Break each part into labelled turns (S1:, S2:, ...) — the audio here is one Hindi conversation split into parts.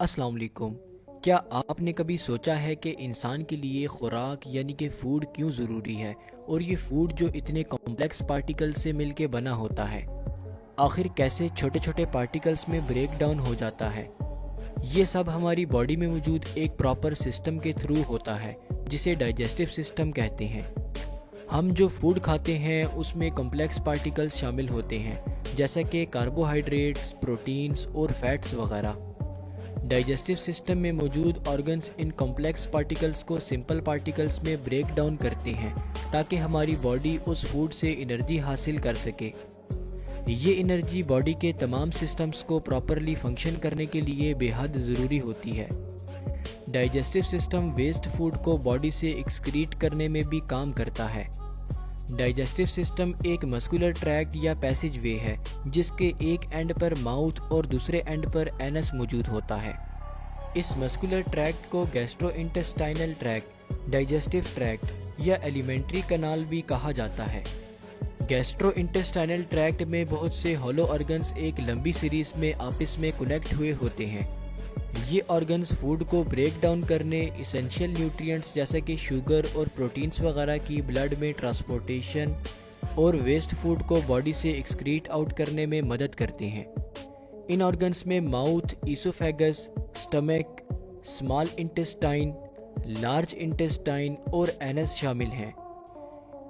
S1: अस्सलाम वालेकुम। क्या आपने कभी सोचा है कि इंसान के लिए खुराक यानी कि फ़ूड क्यों ज़रूरी है और ये फ़ूड जो इतने कॉम्प्लेक्स पार्टिकल से मिलके बना होता है, आखिर कैसे छोटे छोटे पार्टिकल्स में ब्रेक डाउन हो जाता है। ये सब हमारी बॉडी में मौजूद एक प्रॉपर सिस्टम के थ्रू होता है जिसे डाइजेस्टिव सिस्टम कहते हैं। हम जो फूड खाते हैं उसमें कॉम्प्लेक्स पार्टिकल्स शामिल होते हैं जैसे कि कार्बोहाइड्रेट्स, प्रोटीन्स और फैट्स वगैरह। डाइजेस्टिव सिस्टम में मौजूद ऑर्गन्स इन कॉम्प्लेक्स पार्टिकल्स को सिंपल पार्टिकल्स में ब्रेक डाउन करते हैं ताकि हमारी बॉडी उस फूड से एनर्जी हासिल कर सके। ये एनर्जी बॉडी के तमाम सिस्टम्स को प्रॉपरली फंक्शन करने के लिए बेहद ज़रूरी होती है। डाइजेस्टिव सिस्टम वेस्ट फूड को बॉडी से एक्सक्रीट करने में भी काम करता है। डाइजेस्टिव सिस्टम एक मस्कुलर ट्रैक्ट या पैसेज वे है जिसके एक एंड पर माउथ और दूसरे एंड पर एनस मौजूद होता है। इस मस्कुलर ट्रैक्ट को गैस्ट्रोइंटेस्टाइनल ट्रैक्ट, डाइजेस्टिव ट्रैक्ट या एलिमेंट्री कनाल भी कहा जाता है। गैस्ट्रोइंटेस्टाइनल ट्रैक्ट में बहुत से हॉलो ऑर्गन्स एक लंबी सीरीज में आपस में कनेक्ट हुए होते हैं। ये ऑर्गन्स फूड को ब्रेक डाउन करने, इसेंशियल न्यूट्रिएंट्स जैसे कि शुगर और प्रोटीन्स वगैरह की ब्लड में ट्रांसपोर्टेशन और वेस्ट फूड को बॉडी से एक्सक्रीट आउट करने में मदद करते हैं। इन ऑर्गन्स में mouth, oesophagus, stomach, small intestine, large intestine और एनस शामिल हैं।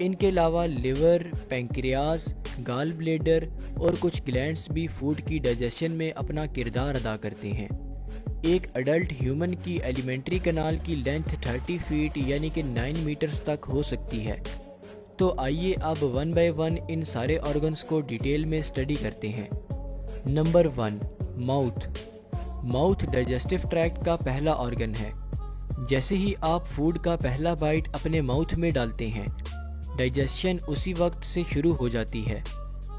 S1: इनके अलावा लिवर, पैंक्रियाज, गाल ब्लेडर और कुछ ग्लैंड्स भी फूड की डाइजेशन में अपना किरदार अदा करते हैं। एक अडल्ट ह्यूमन की एलिमेंट्री कनाल की लेंथ 30 फीट यानी कि 9 मीटर्स तक हो सकती है। तो आइए अब वन बाय वन इन सारे ऑर्गन्स को डिटेल में स्टडी करते हैं। Number 1, mouth. Mouth digestive tract का पहला ऑर्गन है। जैसे ही आप फूड का पहला बाइट अपने माउथ में डालते हैं, डाइजेशन उसी वक्त से शुरू हो जाती है।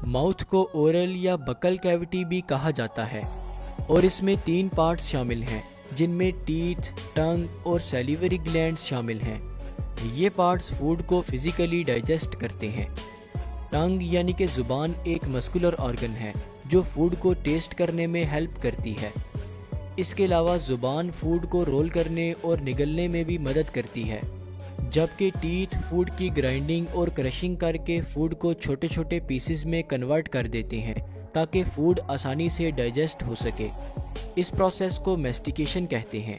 S1: माउथ को ओरल या बकल कैविटी भी कहा जाता है और इसमें 3 पार्ट्स शामिल हैं जिनमें टीथ, टंग और सैलिवरी ग्लैंड्स शामिल हैं। ये पार्ट्स फूड को फिजिकली डाइजेस्ट करते हैं। टंग यानी कि ज़ुबान एक मस्कुलर ऑर्गन है जो फूड को टेस्ट करने में हेल्प करती है। इसके अलावा ज़ुबान फूड को रोल करने और निगलने में भी मदद करती है, जबकि टीथ फूड की ग्राइंडिंग और क्रशिंग करके फूड को छोटे छोटे पीसेस में कन्वर्ट कर देते हैं ताकि फूड आसानी से डाइजेस्ट हो सके। इस प्रोसेस को मैस्टिकेशन कहते हैं।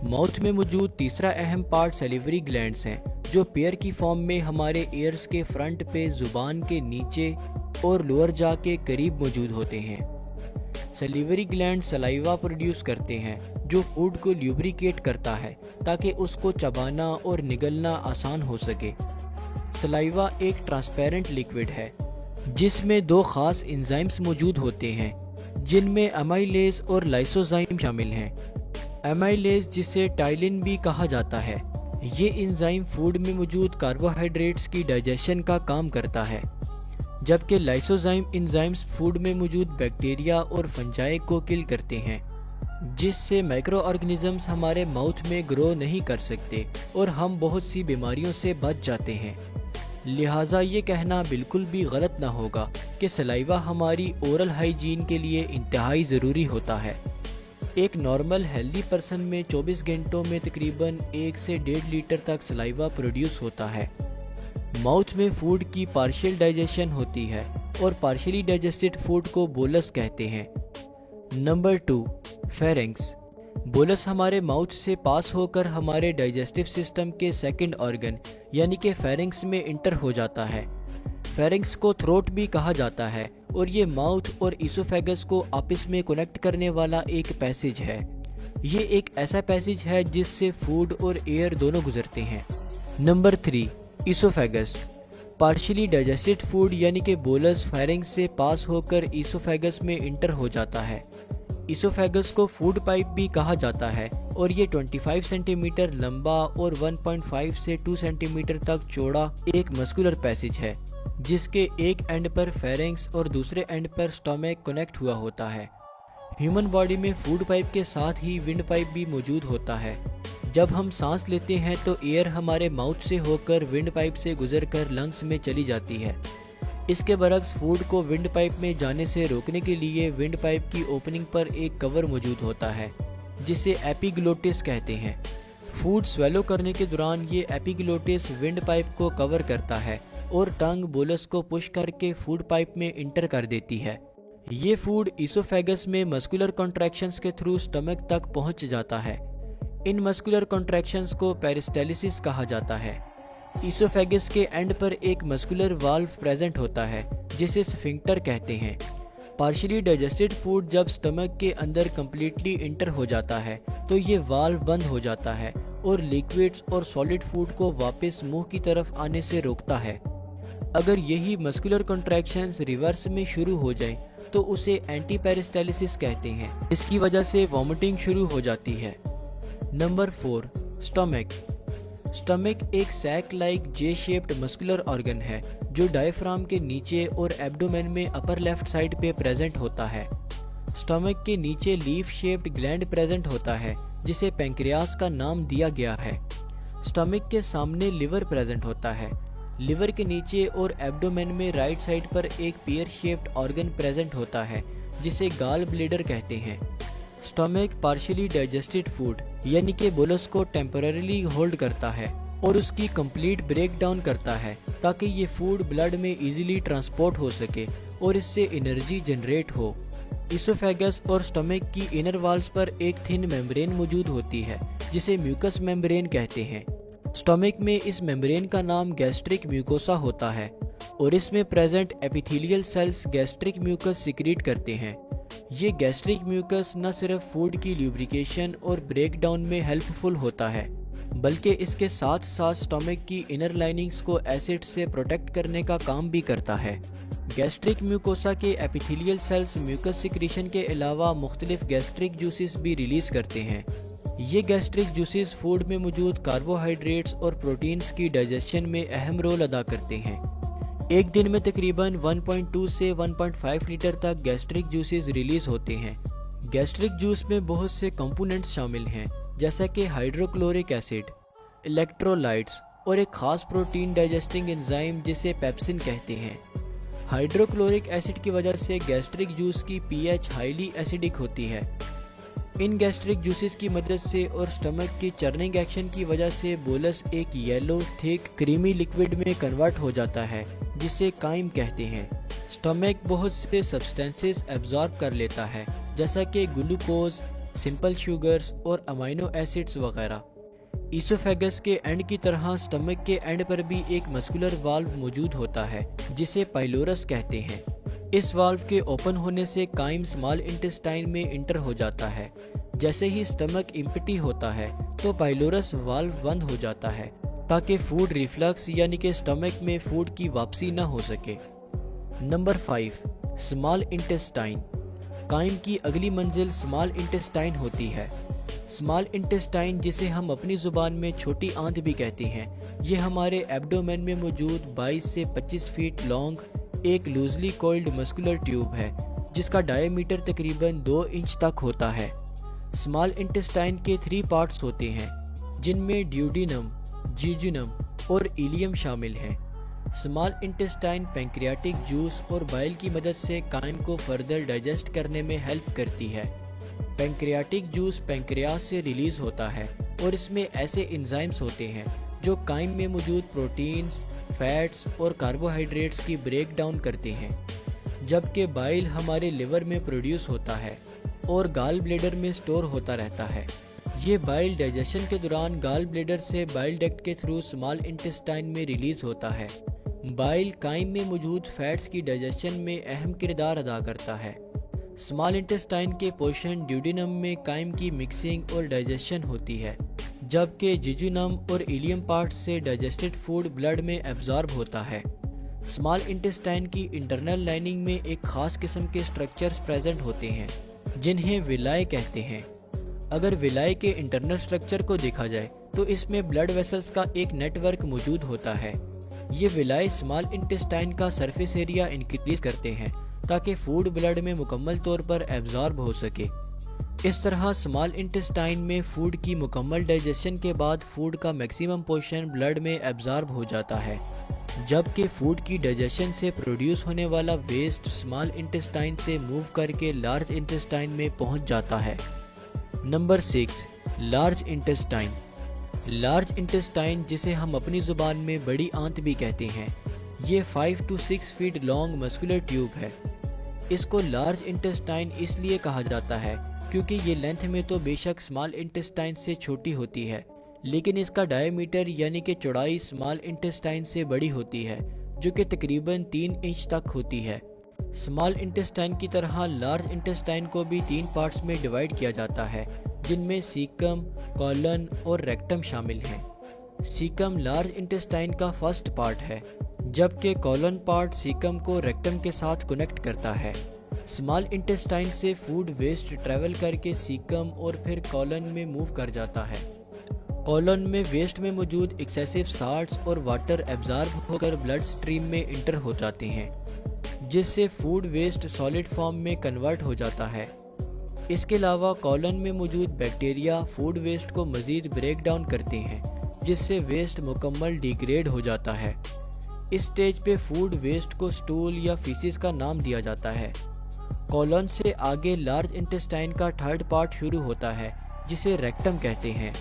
S1: माउथ में मौजूद तीसरा अहम पार्ट सैलिवरी ग्लैंड्स हैं जो पेयर की फॉर्म में हमारे ईयर्स के फ्रंट पे जुबान के नीचे और लोअर जा के करीब मौजूद होते हैं। सैलिवरी ग्लैंड सलाइवा प्रोड्यूस करते हैं जो फूड को ल्यूब्रिकेट करता है ताकि उसको चबाना और निगलना आसान हो सके। सलाइवा एक ट्रांसपेरेंट लिक्विड है जिसमें 2 खास एंजाइम्स मौजूद होते हैं जिनमें अमाइलेज और लाइसोजाइम शामिल हैं। अमाइलेज जिसे टाइलिन भी कहा जाता है, ये एंजाइम फूड में मौजूद कार्बोहाइड्रेट्स की डाइजेशन का काम करता है, जबकि लाइसोजाइम एंजाइम्स फूड में मौजूद बैक्टीरिया और फंजाई को किल करते हैं, जिससे माइक्रो ऑर्गेनिजम्स हमारे माउथ में ग्रो नहीं कर सकते और हम बहुत सी बीमारियों से बच जाते हैं। लिहाजा ये कहना बिल्कुल भी गलत ना होगा कि सलाइवा हमारी ओरल हाइजीन के लिए इंतहाई ज़रूरी होता है। एक नॉर्मल हेल्दी पर्सन में 24 घंटों में तकरीबन 1 से 1.5 लीटर तक सलाइवा प्रोड्यूस होता है। माउथ में फूड की पार्शियल डाइजेशन होती है और पार्शियली डाइजेस्टेड फूड को बोलस कहते हैं। Number 2, pharynx. बोलस हमारे माउथ से पास होकर हमारे डाइजेस्टिव सिस्टम के सेकंड ऑर्गन यानी कि फेरिंक्स में इंटर हो जाता है। फेरिंक्स को थ्रोट भी कहा जाता है और ये माउथ और ईसोफेगस को आपस में कनेक्ट करने वाला एक पैसेज है। ये एक ऐसा पैसेज है जिससे फूड और एयर दोनों गुजरते हैं। Number 3, oesophagus. Partially digested food यानी कि बोलस फेरिंक्स से पास होकर ईसोफेगस में इंटर हो जाता है। ईसोफेगस को फूड पाइप भी कहा जाता है और ये 25 सेंटीमीटर लंबा और 1.5 से 2 सेंटीमीटर तक चौड़ा एक मस्कुलर पैसेज है जिसके एक एंड पर फेरिंक्स और दूसरे एंड पर स्टमक कनेक्ट हुआ होता है। ह्यूमन बॉडी में फूड पाइप के साथ ही विंड पाइप भी मौजूद होता है। जब हम सांस लेते हैं तो एयर हमारे माउथ से होकर विंड पाइप से गुजरकर लंग्स में चली जाती है। इसके बरक्स फूड को विंड पाइप में जाने से रोकने के लिए विंड पाइप की ओपनिंग पर एक कवर मौजूद होता है। जिसे एपिग्लोटिस कहते हैं। फूड स्वेलो करने के दौरान ये एपिग्लोटिस विंड पाइप को कवर करता है और टंग बोलस को पुश करके फूड पाइप में इंटर कर देती है। ये फूड इसोफेगस में मस्कुलर कॉन्ट्रैक्शंस के थ्रू स्टमक तक पहुंच जाता है। इन मस्कुलर कॉन्ट्रैक्शंस को पेरिस्टालिसिस कहा जाता है। इसोफेगस के एंड पर एक मस्कुलर वाल्व प्रेजेंट होता है जिसे स्फिंक्टर कहते हैं। पार्शियली डाइजेस्टेड फूड जब स्टमक के अंदर कम्प्लीटली इंटर हो जाता है तो ये वाल्व बंद हो जाता है और लिक्विड्स और सॉलिड फूड को वापस मुंह की तरफ आने से रोकता है। अगर यही मस्कुलर कॉन्ट्रैक्शंस रिवर्स में शुरू हो जाए तो उसे एंटी पेरिस्टालिसिस कहते हैं। इसकी वजह से वॉमिटिंग शुरू हो जाती है। Number 4, stomach. स्टमक एक sac like J shaped muscular organ है जो डायफ्राम के नीचे और एब्डोमेन में अपर लेफ्ट साइड पे प्रेजेंट होता है। स्टमक के नीचे लीफ शेप्ड ग्लैंड प्रेजेंट होता है जिसे पैंक्रियास का नाम दिया गया है। स्टमक के सामने लिवर प्रेजेंट होता है। लिवर के नीचे और एब्डोमेन में राइट साइड पर एक पियर शेप्ड ऑर्गन प्रेजेंट होता है जिसे गाल ब्लेडर कहते हैं। स्टमक पार्शियली डाइजेस्टेड फूड यानी कि बोलस को टेम्पररीली होल्ड करता है और उसकी कंप्लीट ब्रेक डाउन करता है ताकि ये फूड ब्लड में इजीली ट्रांसपोर्ट हो सके और इससे एनर्जी जनरेट हो। इसोफेगस और स्टमक की इनर वॉल्स पर एक थिन मेम्ब्रेन मौजूद होती है जिसे म्यूकस मेम्ब्रेन कहते हैं। स्टमक में इस मेम्ब्रेन का नाम गैस्ट्रिक म्यूकोसा होता है और इसमें present epithelial cells gastric mucus secrete करते हैं। ये गैस्ट्रिक म्यूकस न सिर्फ फूड की ल्यूब्रिकेशन और ब्रेक डाउन में हेल्पफुल होता है बल्कि इसके साथ साथ स्टमक की इनर लाइनिंग्स को एसिड से प्रोटेक्ट करने का काम भी करता है। गैस्ट्रिक म्यूकोसा के एपिथेलियल सेल्स म्यूकस सिक्रीशन के अलावा मुख्तलिफ गैस्ट्रिक जूसेस भी रिलीज करते हैं। ये गैस्ट्रिक जूसेस फूड में मौजूद कार्बोहाइड्रेट्स और प्रोटीन्स की डाइजेशन में अहम रोल अदा करते हैं। एक दिन में तकरीबन 1.2 से 1.5 लीटर तक गैस्ट्रिक जूसेस रिलीज होते हैं। गैस्ट्रिक जूस में बहुत से कंपोनेंट्स शामिल हैं जैसा कि हाइड्रोक्लोरिक एसिड, इलेक्ट्रोलाइट्स और एक खास प्रोटीन डाइजेस्टिंग एंजाइम जिसे पेप्सिन कहते हैं। हाइड्रोक्लोरिक एसिड की वजह से गैस्ट्रिक जूस की पीएच हाईली एसिडिक होती है। इन गैस्ट्रिक जूसेस की मदद से और स्टमक की चर्निंग एक्शन की वजह से बोलस एक येलो थिक क्रीमी लिक्विड में कन्वर्ट हो जाता है जिसे काइम कहते हैं। स्टमक बहुत से सब्सटेंसेस एब्जॉर्ब कर लेता है जैसा कि ग्लूकोज, सिंपल शुगर्स और अमाइनो एसिड्स वगैरह। इसोफेगस के एंड की तरह स्टमक के एंड पर भी एक मस्कुलर वाल्व मौजूद होता है जिसे पाइलोरस कहते हैं। इस वाल्व के ओपन होने से काइम स्मॉल इंटेस्टाइन में इंटर हो जाता है। जैसे ही स्टमक इम्पटी होता है तो पाइलोरस वाल्व बंद हो जाता है ताकि फूड रिफ्लक्स यानी कि स्टमक में फूड की वापसी न हो सके। Number 5, small intestine. काइम की अगली मंजिल स्मॉल इंटेस्टाइन होती है। स्मॉल इंटेस्टाइन जिसे हम अपनी जुबान में छोटी आंत भी कहते हैं, ये हमारे एब्डोमेन में मौजूद 22 से 25 फीट लॉन्ग एक लूजली कोइल्ड मस्कुलर ट्यूब है जिसका डायमीटर तकरीबन 2 इंच तक होता है। स्मॉल इंटेस्टाइन के 3 पार्ट्स होते हैं जिनमें ड्यूडेनम, जिजुनम और इलियम शामिल हैं। स्मॉल इंटेस्टाइन पैंक्रियाटिक जूस और बाइल की मदद से काइम को फर्दर डाइजेस्ट करने में हेल्प करती है। पैंक्रियाटिक जूस पैंक्रियास से रिलीज होता है और इसमें ऐसे एंजाइम्स होते हैं जो काइम में मौजूद प्रोटीन्स, फैट्स और कार्बोहाइड्रेट्स की ब्रेक डाउन करते हैं, जबकि बाइल हमारे लिवर में प्रोड्यूस होता है और गाल ब्लेडर में स्टोर होता रहता है। ये बाइल डाइजेशन के दौरान गाल ब्लेडर से बाइल डक्ट के थ्रू स्मॉल इंटेस्टाइन में रिलीज होता है। बाइल काइम में मौजूद फैट्स की डाइजेशन में अहम किरदार अदा करता है। स्मॉल इंटेस्टाइन के पोर्शन ड्यूडेनम में काइम की मिक्सिंग और डाइजेशन होती है, जबकि जिजुनम और इलियम पार्ट्स से डाइजेस्टेड फूड ब्लड में एब्जॉर्ब होता है। स्मॉल इंटेस्टाइन की इंटरनल लाइनिंग में एक खास किस्म के स्ट्रक्चर्स प्रेजेंट होते हैं जिन्हें विलाय कहते हैं। अगर विलाय के इंटरनल स्ट्रक्चर को देखा जाए तो इसमें ब्लड वेसल्स का एक नेटवर्क मौजूद होता है। ये विलाय स्मॉल इंटेस्टाइन का सरफेस एरिया इंक्रीज करते हैं ताकि फूड ब्लड में मुकम्मल तौर पर एब्जॉर्ब हो सके। इस तरह स्मॉल इंटेस्टाइन में फूड की मुकम्मल डाइजेशन के बाद फूड का मैक्सिमम पोर्शन ब्लड में एब्जॉर्ब हो जाता है, जबकि फूड की डाइजेशन से प्रोड्यूस होने वाला वेस्ट स्मॉल इंटेस्टाइन से मूव करके लार्ज इंटेस्टाइन में पहुंच जाता है। Number 6, large intestine. Large intestine, जिसे हम अपनी ज़ुबान में बड़ी आंत भी कहते हैं, ये 5 to 6 feet long muscular tube है। इसको लार्ज इंटेस्टाइन इसलिए कहा जाता है क्योंकि ये लेंथ में तो बेशक स्मॉल इंटेस्टाइन से छोटी होती है, लेकिन इसका डायमीटर यानी कि चौड़ाई स्मॉल इंटेस्टाइन से बड़ी होती है, जो कि तकरीबन 3 इंच तक होती है। स्मॉल इंटेस्टाइन की तरह लार्ज इंटेस्टाइन को भी 3 पार्ट्स में डिवाइड किया जाता है, जिनमें सीकम, कॉलन और रेक्टम शामिल हैं। सीकम लार्ज इंटेस्टाइन का फर्स्ट पार्ट है, जबकि कॉलन पार्ट सीकम को रेक्टम के साथ कनेक्ट करता है। स्मॉल इंटेस्टाइन से फूड वेस्ट ट्रैवल करके सीकम और फिर कॉलन में मूव कर जाता है। कॉलन में वेस्ट में मौजूद एक्सेसिव साल्ट्स और वाटर एब्जॉर्ब होकर ब्लड स्ट्रीम में इंटर हो जाते हैं, जिससे फूड वेस्ट सॉलिड फॉर्म में कन्वर्ट हो जाता है। इसके अलावा कॉलन में मौजूद बैक्टीरिया फूड वेस्ट को मज़ीद ब्रेक डाउन करते हैं, जिससे वेस्ट मुकम्मल डिग्रेड हो जाता है। इस स्टेज पे फूड वेस्ट को स्टूल या फीसिस का नाम दिया जाता है। कॉलन से आगे लार्ज इंटेस्टाइन का थर्ड पार्ट शुरू होता है, जिसे रेक्टम कहते हैं।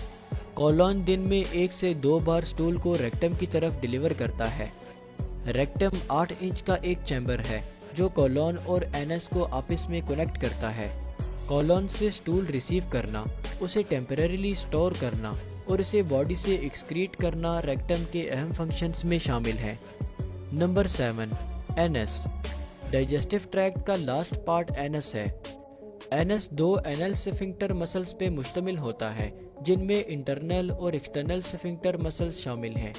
S1: कॉलन दिन में 1 से 2 बार स्टूल को रेक्टम की तरफ डिलीवर करता है। रेक्टम 8 इंच का एक चैम्बर है, जो कॉलन और एनस को आपस में कनेक्ट करता है। कॉलन से स्टूल रिसीव करना, उसे टेम्परेरीली स्टोर करना और इसे बॉडी से एक्सक्रीट करना रेक्टम के अहम फंक्शंस में शामिल है। Number 7, anus. डाइजेस्टिव ट्रैक्ट का लास्ट पार्ट एनस है। एनस 2 एनल स्फिंक्टर मसल्स पे मुश्तमिल होता है, जिनमें इंटरनल और एक्सटर्नल स्फिंक्टर मसल्स शामिल हैं।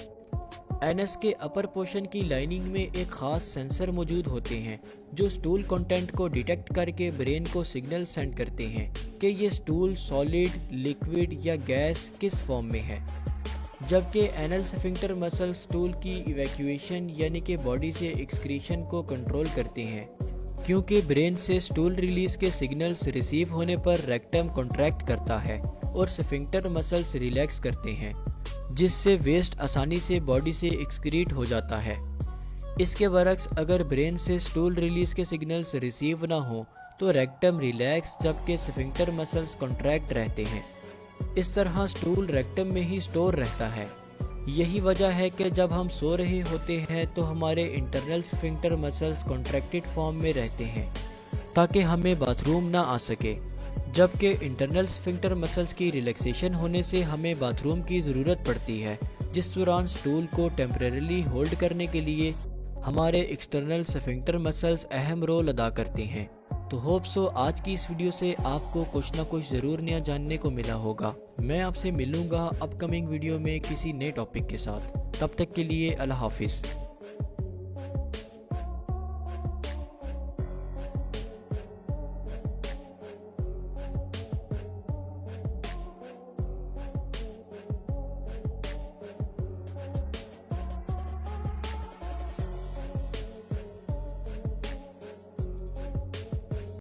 S1: एनस के अपर पोर्शन की लाइनिंग में एक खास सेंसर मौजूद होते हैं, जो स्टूल कंटेंट को डिटेक्ट करके ब्रेन को सिग्नल सेंड करते हैं कि ये स्टूल सॉलिड, लिक्विड या गैस किस फॉर्म में है। जबकि एनल स्फिंक्टर मसल स्टूल की इवैक्यूएशन यानी कि बॉडी से एक्सक्रीशन को कंट्रोल करते हैं, क्योंकि ब्रेन से स्टूल रिलीज के सिग्नल्स रिसीव होने पर रेक्टम कॉन्ट्रैक्ट करता है और स्फिंक्टर मसल्स रिलैक्स करते हैं, जिससे वेस्ट आसानी से बॉडी से एक्सक्रीट हो जाता है। इसके बरक्स अगर ब्रेन से स्टूल रिलीज के सिग्नल्स रिसीव ना हो तो रेक्टम रिलैक्स जबकि स्फिंक्टर मसल्स कॉन्ट्रैक्ट रहते हैं। इस तरह स्टूल रेक्टम में ही स्टोर रहता है। यही वजह है कि जब हम सो रहे होते हैं तो हमारे internal sphincter muscles contracted form में रहते हैं, ताकि हमें बाथरूम ना आ सके, जबकि इंटरनल स्फिंक्टर मसल्स की रिलैक्सेशन होने से हमें बाथरूम की ज़रूरत पड़ती है, जिस दौरान स्टूल को टेम्परेरीली होल्ड करने के लिए हमारे एक्सटर्नल स्फिंक्टर मसल्स अहम रोल अदा करते हैं। तो होप सो आज की इस वीडियो से आपको कुछ ना कुछ ज़रूर नया जानने को मिला होगा। मैं आपसे मिलूँगा अपकमिंग वीडियो में किसी नए टॉपिक के साथ। तब तक के लिए अल्लाह हाफिज़।